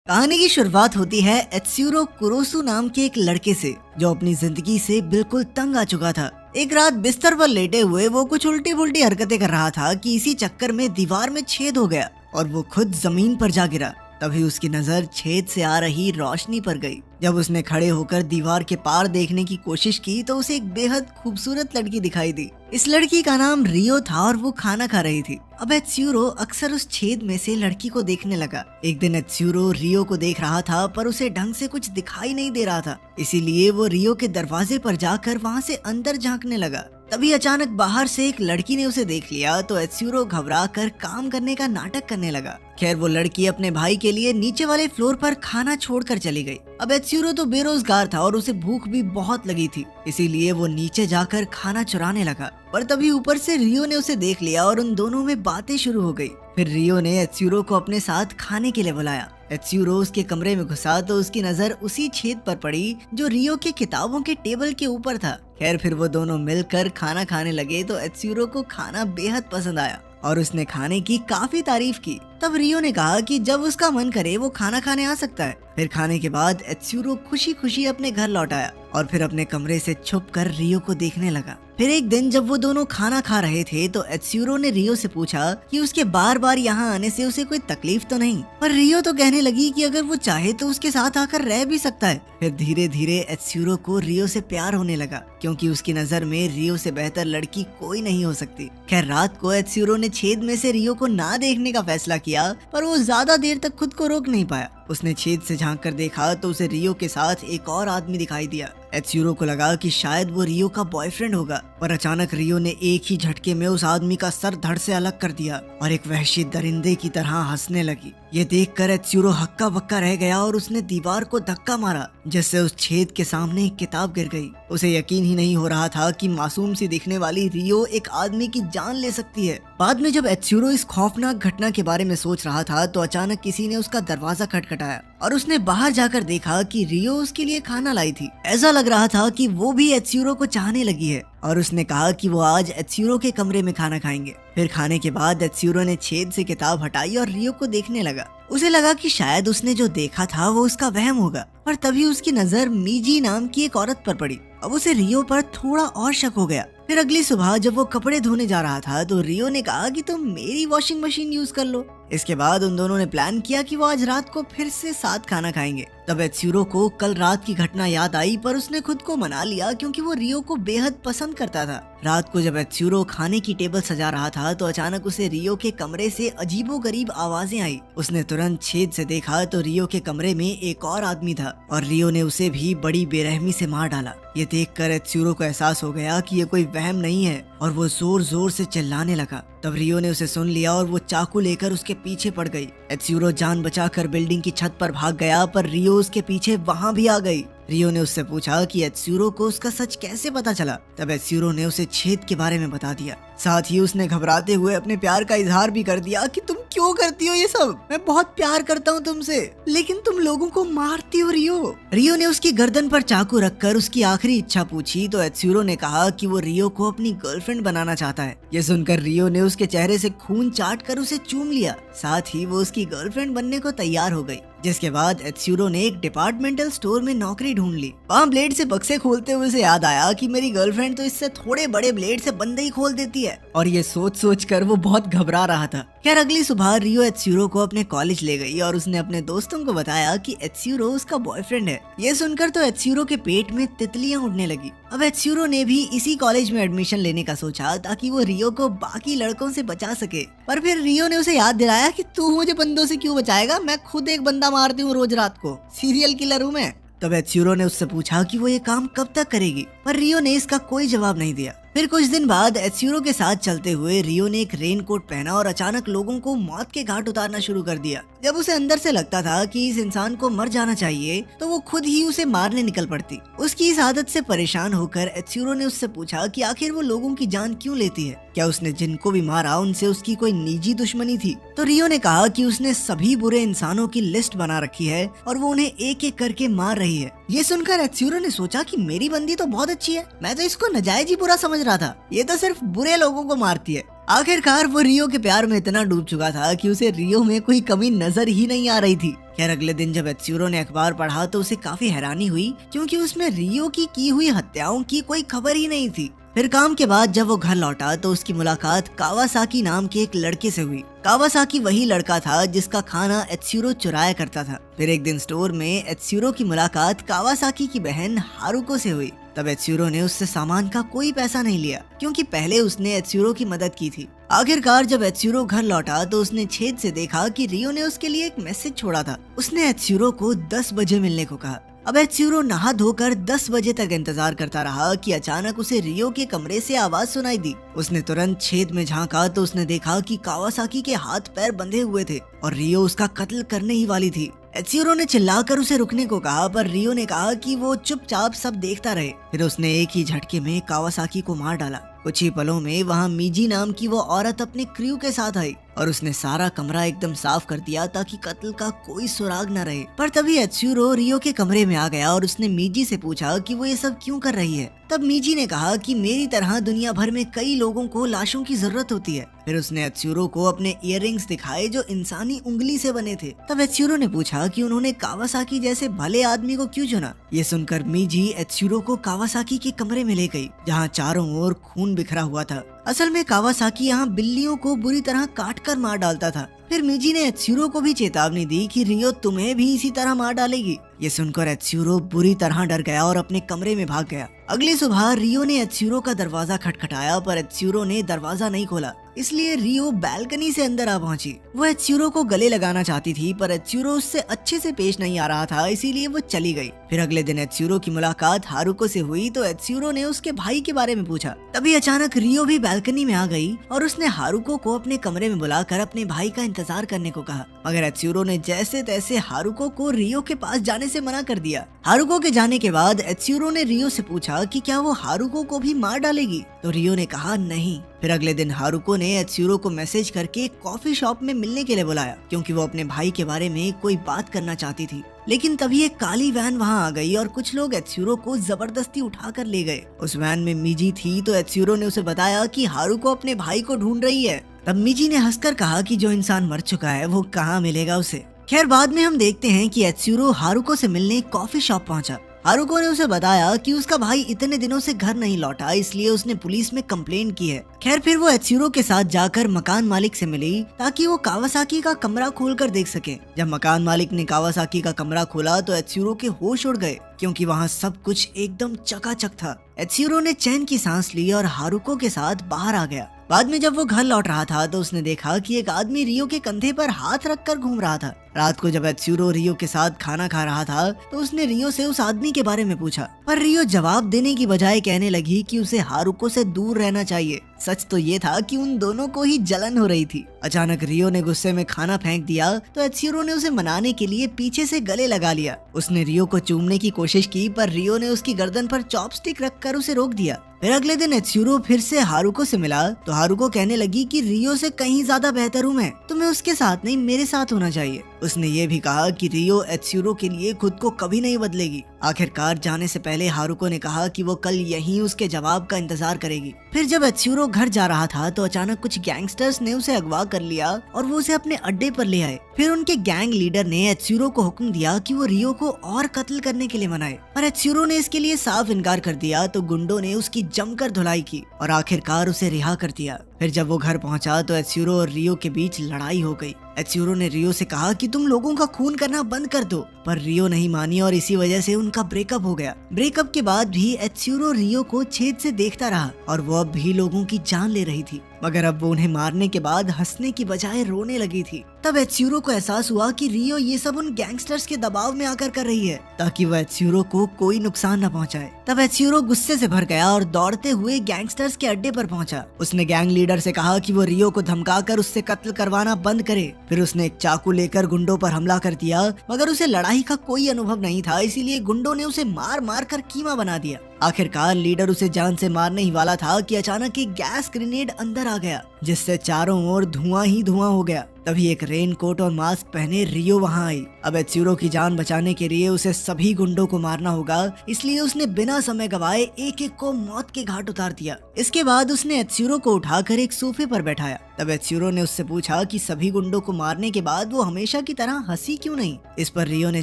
कहानी की शुरुआत होती है एत्सुरो कुरोसु नाम के एक लड़के से जो अपनी जिंदगी से बिल्कुल तंग आ चुका था। एक रात बिस्तर पर लेटे हुए वो कुछ उल्टी पुल्टी हरकतें कर रहा था कि इसी चक्कर में दीवार में छेद हो गया और वो खुद जमीन पर जा गिरा। तभी उसकी नजर छेद से आ रही रोशनी पर गई। जब उसने खड़े होकर दीवार के पार देखने की कोशिश की तो उसे एक बेहद खूबसूरत लड़की दिखाई दी। इस लड़की का नाम रियो था और वो खाना खा रही थी। अब एत्सुरो अक्सर उस छेद में से लड़की को देखने लगा। एक दिन एत्सुरो रियो को देख रहा था पर उसे ढंग से कुछ दिखाई नहीं दे रहा था, इसीलिए वो रियो के दरवाजे पर जाकर वहाँ से अंदर झांकने लगा। तभी अचानक बाहर से एक लड़की ने उसे देख लिया तो एत्सुरो घबरा कर काम करने का नाटक करने लगा। खैर वो लड़की अपने भाई के लिए नीचे वाले फ्लोर पर खाना छोड़कर चली गई। अब एत्सुरो तो बेरोजगार था और उसे भूख भी बहुत लगी थी, इसीलिए वो नीचे जाकर खाना चुराने लगा। पर तभी ऊपर से रियो ने उसे देख लिया और उन दोनों में बातें शुरू हो गई। फिर रियो ने एत्सुरो को अपने साथ खाने के लिए बुलाया। एत्सुरो उसके कमरे में घुसा तो उसकी नजर उसी छेद पर पड़ी जो रियो के किताबों के टेबल के ऊपर था। खैर फिर वो दोनों मिलकर खाना खाने लगे तो एत्सुरो को खाना बेहद पसंद आया और उसने खाने की काफी तारीफ की। तब रियो ने कहा कि जब उसका मन करे वो खाना खाने आ सकता है। फिर खाने के बाद एत्सुरो खुशी खुशी अपने घर लौट आया और फिर अपने कमरे से छुपकर रियो को देखने लगा। फिर एक दिन जब वो दोनों खाना खा रहे थे तो एत्सुरो ने रियो से पूछा कि उसके बार बार यहाँ आने से उसे कोई तकलीफ तो नहीं। पर रियो तो कहने लगी कि अगर वो चाहे तो उसके साथ आकर रह भी सकता है। फिर धीरे धीरे एत्सुरो को रियो से प्यार होने लगा क्योंकि उसकी नजर में रियो से बेहतर लड़की कोई नहीं हो सकती। खैर रात को एत्सुरो ने छेद में से रियो को ना देखने का फैसला किया पर वो ज्यादा देर तक खुद को रोक नहीं पाया। उसने छेद से झांक कर देखा तो उसे रियो के साथ एक और आदमी दिखाई दिया। एत्सुरो को लगा कि शायद वो रियो का बॉयफ्रेंड होगा, पर अचानक रियो ने एक ही झटके में उस आदमी का सर धड़ से अलग कर दिया और एक वहशी दरिंदे की तरह हंसने लगी। ये देखकर एत्सुरो हक्का बक्का रह गया और उसने दीवार को धक्का मारा जिससे उस छेद के सामने एक किताब गिर गई। उसे यकीन ही नहीं हो रहा था कि मासूम सी दिखने वाली रियो एक आदमी की जान ले सकती है। बाद में जब एत्सुरो इस खौफनाक घटना के बारे में सोच रहा था तो अचानक किसी ने उसका दरवाजा खटखटाया और उसने बाहर जाकर देखा कि रियो उसके लिए खाना लाई थी। ऐसा लग रहा था कि वो भी एत्सुरो को चाहने लगी है और उसने कहा कि वो आज एत्सुरो के कमरे में खाना खाएंगे। फिर खाने के बाद एत्सुरो ने छेद से किताब हटाई और रियो को देखने लगा। उसे लगा कि शायद उसने जो देखा था वो उसका वहम होगा, पर तभी उसकी नजर मीजी नाम की एक औरत पर पड़ी। अब उसे रियो पर थोड़ा और शक हो गया। फिर अगली सुबह जब वो कपड़े धोने जा रहा था तो रियो ने कहा कि तुम मेरी वॉशिंग मशीन यूज कर लो। इसके बाद उन दोनों ने प्लान किया कि वो आज रात को फिर से साथ खाना खाएंगे। तब एत्सुरो को कल रात की घटना याद आई पर उसने खुद को मना लिया क्योंकि वो रियो को बेहद पसंद करता था। रात को जब एत्सुरो खाने की टेबल सजा रहा था तो अचानक उसे रियो के कमरे से अजीबोगरीब आवाजें आई। उसने तुरंत छेद से देखा तो रियो के कमरे में एक और आदमी था और रियो ने उसे भी बड़ी बेरहमी से मार डाला। ये देखकर एत्सुरो को एहसास हो गया कि ये कोई वहम नहीं है और वो जोर जोर से चिल्लाने लगा। तब रियो ने उसे सुन लिया और वो चाकू लेकर उसके पीछे पड़ गई। एत्सुरो जान बचाकर बिल्डिंग की छत पर भाग गया पर रियो उसके पीछे वहाँ भी आ गई। रियो ने उससे पूछा कि एत्सुरो को उसका सच कैसे पता चला। तब एत्सुरो ने उसे छेद के बारे में बता दिया। साथ ही उसने घबराते हुए अपने प्यार का इजहार भी कर दिया कि तुम क्यों करती हो ये सब, मैं बहुत प्यार करता हूँ तुमसे, लेकिन तुम लोगों को मारती हो रियो। रियो ने उसकी गर्दन पर चाकू रखकर उसकी आखिरी इच्छा पूछी तो एत्सुरो ने कहा कि वो रियो को अपनी गर्लफ्रेंड बनाना चाहता है। ये सुनकर रियो ने उसके चेहरे से खून चाट कर उसे चूम लिया। साथ ही वो उसकी गर्लफ्रेंड बनने को तैयार हो गई। जिसके बाद एत्सुरो ने एक डिपार्टमेंटल स्टोर में नौकरी ढूंढ ली। वहाँ ब्लेड से बक्से खोलते हुए उसे याद आया कि मेरी गर्लफ्रेंड तो इससे थोड़े बड़े ब्लेड से बंदे ही खोल देती है, और ये सोच सोच कर वो बहुत घबरा रहा था। खैर अगली सुबह रियो एत्सुरो को अपने कॉलेज ले गई और उसने अपने दोस्तों को बताया कि एत्सुरो उसका बॉयफ्रेंड है। ये सुनकर तो एत्सुरो के पेट में तितलियां उड़ने लगी। अब एत्सुरो ने भी इसी कॉलेज में एडमिशन लेने का सोचा ताकि वो रियो को बाकी लड़कों से बचा सके। पर फिर रियो ने उसे याद दिलाया कि तू मुझे बंदों से क्यों बचाएगा, मैं खुद एक बंदा मारती हूँ रोज रात को, सीरियल किलर हूँ मैं। तब एत्सुरो ने उससे पूछा कि वो ये काम कब तक करेगी, पर रियो ने इसका कोई जवाब नहीं दिया। फिर कुछ दिन बाद एत्सुरो के साथ चलते हुए रियो ने एक रेनकोट पहना और अचानक लोगों को मौत के घाट उतारना शुरू कर दिया। जब उसे अंदर से लगता था कि इस इंसान को मर जाना चाहिए तो वो खुद ही उसे मारने निकल पड़ती। उसकी इस आदत से परेशान होकर एत्सुरो ने उससे पूछा कि आखिर वो लोगों की जान क्यों लेती है, क्या उसने जिनको भी मारा उनसे उसकी कोई निजी दुश्मनी थी। तो रियो ने कहा कि उसने सभी बुरे इंसानों की लिस्ट बना रखी है और वो उन्हें एक एक करके मार रही है। ये सुनकर एत्सुरो ने सोचा कि मेरी बंदी तो बहुत अच्छी है, मैं तो इसको नाजायज ही बुरा समझ रहा था, ये तो सिर्फ बुरे लोगों को मारती है। आखिरकार वो रियो के प्यार में इतना डूब चुका था कि उसे रियो में कोई कमी नजर ही नहीं आ रही थी। खैर अगले दिन जब एत्सुरो ने अखबार पढ़ा तो उसे काफी हैरानी हुई, क्योंकि उसमें रियो की हुई हत्याओं की कोई खबर ही नहीं थी। फिर काम के बाद जब वो घर लौटा तो उसकी मुलाकात कावासाकी नाम के एक लड़के से हुई। कावासाकी वही लड़का था जिसका खाना एत्सुरो चुराया करता था। फिर एक दिन स्टोर में एत्सुरो की मुलाकात कावासाकी की बहन हारुको से हुई। तब एत्सुरो ने उससे सामान का कोई पैसा नहीं लिया, क्योंकि पहले उसने एत्सुरो की मदद की थी। आखिरकार जब एत्सुरो घर लौटा तो उसने छेद से देखा कि रियो ने उसके लिए एक मैसेज छोड़ा था। उसने एत्सुरो को 10 बजे मिलने को कहा। अब एत्सुरो नहा धोकर 10 बजे तक इंतजार करता रहा कि अचानक उसे रियो के कमरे से आवाज सुनाई दी। उसने तुरंत छेद में झांका तो उसने देखा कि कावासाकी के हाथ पैर बंधे हुए थे और रियो उसका कत्ल करने ही वाली थी। एत्सुरो ने चिल्लाकर उसे रुकने को कहा, पर रियो ने कहा कि वो चुपचाप सब देखता रहे। फिर उसने एक ही झटके में कावासाकी को मार डाला। कुछ ही पलों में वहाँ मीजी नाम की वो औरत अपने क्रू के साथ आई और उसने सारा कमरा एकदम साफ कर दिया ताकि कत्ल का कोई सुराग न रहे। पर तभी एत्सुरो रियो के कमरे में आ गया और उसने मीजी से पूछा कि वो ये सब क्यों कर रही है। तब मीजी ने कहा कि मेरी तरह दुनिया भर में कई लोगों को लाशों की जरूरत होती है। फिर उसने एत्सुरो को अपने इयररिंग्स दिखाए जो इंसानी उंगली से बने थे। तब एत्सुरो ने पूछा कि उन्होंने कावासाकी जैसे भले आदमी को क्यों चुना। ये सुनकर मीजी एत्सुरो को कावासाकी के कमरे में ले गई, जहाँ चारों ओर खून बिखरा हुआ था। असल में कावासाकी यहाँ बिल्लियों को बुरी तरह काट कर मार डालता था। फिर मीजी ने एत्सुरो को भी चेतावनी दी कि रियो तुम्हें भी इसी तरह मार डालेगी। ये सुनकर एत्सुरो बुरी तरह डर गया और अपने कमरे में भाग गया। अगली सुबह रियो ने एत्सुरो का दरवाजा खटखटाया, पर एत्सुरो ने दरवाजा नहीं खोला, इसलिए रियो बालकनी से अंदर आ पहुंची। वो एत्सुरो को गले लगाना चाहती थी, पर एत्सुरो उससे अच्छे से पेश नहीं आ रहा था, इसीलिए वो चली गई। फिर अगले दिन एत्सुरो की मुलाकात हारुको से हुई तो एत्सुरो ने उसके भाई के बारे में पूछा। तभी अचानक रियो भी बालकनी में आ गई और उसने हारुको को अपने कमरे में बुलाकर अपने भाई का इंतजार करने को कहा, मगर एत्सुरो ने जैसे तैसे हारुको को रियो के पास जाने से मना कर दिया। हारुको के जाने के बाद एत्सुरो ने रियो से पूछा कि क्या वो हारुको को भी मार डालेगी, तो रियो ने कहा नहीं। फिर अगले दिन हारुको ने एत्सुरो को मैसेज करके कॉफी शॉप में मिलने के लिए बुलाया, क्योंकि वो अपने भाई के बारे में कोई बात करना चाहती थी। लेकिन तभी एक काली वैन वहां आ गई और कुछ लोग एत्सुरो को जबरदस्ती उठाकर ले गए। उस वैन में मीजी थी तो एत्सुरो ने उसे बताया कि हारुको अपने भाई को ढूंढ रही है। तब मीजी ने हंसकर कहा कि जो इंसान मर चुका है वो कहाँ मिलेगा उसे। खैर बाद में हम देखते हैं कि एत्सुरो हारुको से मिलने कॉफी शॉप पहुंचा। हारुको ने उसे बताया कि उसका भाई इतने दिनों से घर नहीं लौटा, इसलिए उसने पुलिस में कंप्लेन की है। खैर फिर वो एत्सुरो के साथ जाकर मकान मालिक से मिली ताकि वो कावासाकी का कमरा खोलकर देख सके। जब मकान मालिक ने कावासाकी का कमरा खोला तो एत्सुरो के होश उड़ गए, क्योंकि वहाँ सब कुछ एकदम चकाचक था। एत्सुरो ने चैन की सांस ली और हारुको के साथ बाहर आ गया। बाद में जब वो घर लौट रहा था तो उसने देखा कि एक आदमी रियो के कंधे पर हाथ रखकर घूम रहा था। रात को जब एत्सुरो रियो के साथ खाना खा रहा था तो उसने रियो से उस आदमी के बारे में पूछा, पर रियो जवाब देने की बजाय कहने लगी कि उसे हारुको से दूर रहना चाहिए। सच तो ये था कि उन दोनों को ही जलन हो रही थी। अचानक रियो ने गुस्से में खाना फेंक दिया तो एत्सुरो ने उसे मनाने के लिए पीछे से गले लगा लिया। उसने रियो को चूमने की कोशिश की, पर रियो ने उसकी गर्दन पर चॉपस्टिक रखकर उसे रोक दिया। फिर अगले दिन एत्सुरो फिर से हारुको से मिला तो हारुको कहने लगी कि रियो से कहीं ज्यादा बेहतर हूँ मैं, तुम्हें उसके साथ नहीं मेरे साथ होना चाहिए। उसने ये भी कहा कि रियो एत्सुरो के लिए खुद को कभी नहीं बदलेगी। आखिरकार जाने से पहले हारुको ने कहा कि वो कल यहीं उसके जवाब का इंतजार करेगी। फिर जब एत्सुरो घर जा रहा था तो अचानक कुछ गैंगस्टर्स ने उसे अगवा कर लिया और वो उसे अपने अड्डे पर ले आए। फिर उनके गैंग लीडर ने एत्सुरो को हुक्म दिया कि वो रियो को और कत्ल करने के लिए मनाए, पर एत्सुरो ने इसके लिए साफ इनकार कर दिया तो गुंडों ने उसकी जमकर धुलाई की और आखिरकार उसे रिहा कर दिया। फिर जब वो घर पहुंचा तो एत्सुरो और रियो के बीच लड़ाई हो गई। एत्सुरो ने रियो से कहा कि तुम लोगों का खून करना बंद कर दो, पर रियो नहीं मानी और इसी वजह से उनका ब्रेकअप हो गया। ब्रेकअप के बाद भी एत्सुरो रियो को छेद से देखता रहा और वो अब भी लोगों की जान ले रही थी, मगर अब वो उन्हें मारने के बाद हंसने की बजाय रोने लगी थी। तब एत्सुरो को एहसास हुआ कि रियो ये सब उन गैंगस्टर्स के दबाव में आकर कर रही है ताकि वो एत्सुरो को कोई नुकसान न पहुंचाए। तब एत्सुरो गुस्से से भर गया और दौड़ते हुए गैंगस्टर्स के अड्डे पर पहुंचा। उसने गैंग लीडर से कहा कि वो रियो को धमकाकर उससे कत्ल करवाना बंद करे। फिर उसने एक चाकू लेकर गुंडों पर हमला कर दिया, मगर उसे लड़ाई का कोई अनुभव नहीं था, इसीलिए गुंडों ने उसे मार मार कर कीमा बना दिया। आखिरकार लीडर उसे जान से मारने ही वाला था कि अचानक एक गैस ग्रेनेड अंदर आ गया, जिससे चारों ओर धुआं ही धुआं हो गया। तभी एक रेन कोट और मास्क पहने रियो वहां आई। अब एत्सुरो की जान बचाने के लिए उसे सभी गुंडों को मारना होगा, इसलिए उसने बिना समय गवाए एक एक को मौत के घाट उतार दिया। इसके बाद उसने एत्सुरो को उठाकर एक सोफे पर बैठाया तब एत्सुरो ने उससे पूछा कि सभी गुंडों को मारने के बाद वो हमेशा की तरह हंसी क्यों नहीं। इस पर रियो ने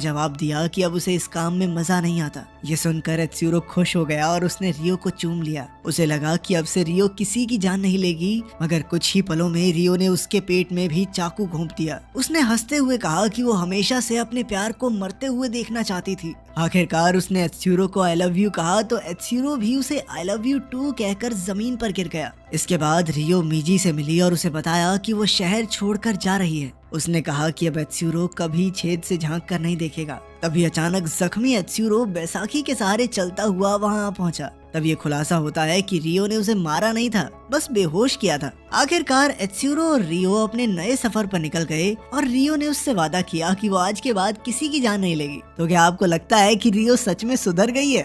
जवाब दिया कि अब उसे इस काम में मजा नहीं आता। ये सुनकर एत्सुरो खुश हो गया और उसने रियो को चूम लिया। उसे लगा कि अब से रियो किसी की जान नहीं लेगी, मगर कुछ ही पलों में रियो ने उसके पेट में भी चाकू घोंप दिया। उसने हंसते हुए कहा कि वो हमेशा से अपने प्यार को मरते हुए देखना चाहती थी। आखिरकार उसने एत्सुरो को आई लव यू कहा तो एत्सुरो भी उसे आई लव यू टू कहकर जमीन पर गिर गया। इसके बाद रियो मीजी से मिली और उसे बताया कि वो शहर छोड़कर जा रही है। उसने कहा कि अब एत्सुरो कभी छेद से झांक कर नहीं देखेगा। तभी अचानक जख्मी एत्सुरो बैसाखी के सहारे चलता हुआ वहां पहुंचा। तब ये खुलासा होता है कि रियो ने उसे मारा नहीं था, बस बेहोश किया था। आखिरकार एत्सुरो और रियो अपने नए सफर पर निकल गए और रियो ने उससे वादा किया कि वो आज के बाद किसी की जान नहीं लेगी। तो क्या आपको लगता है कि रियो सच में सुधर गई है?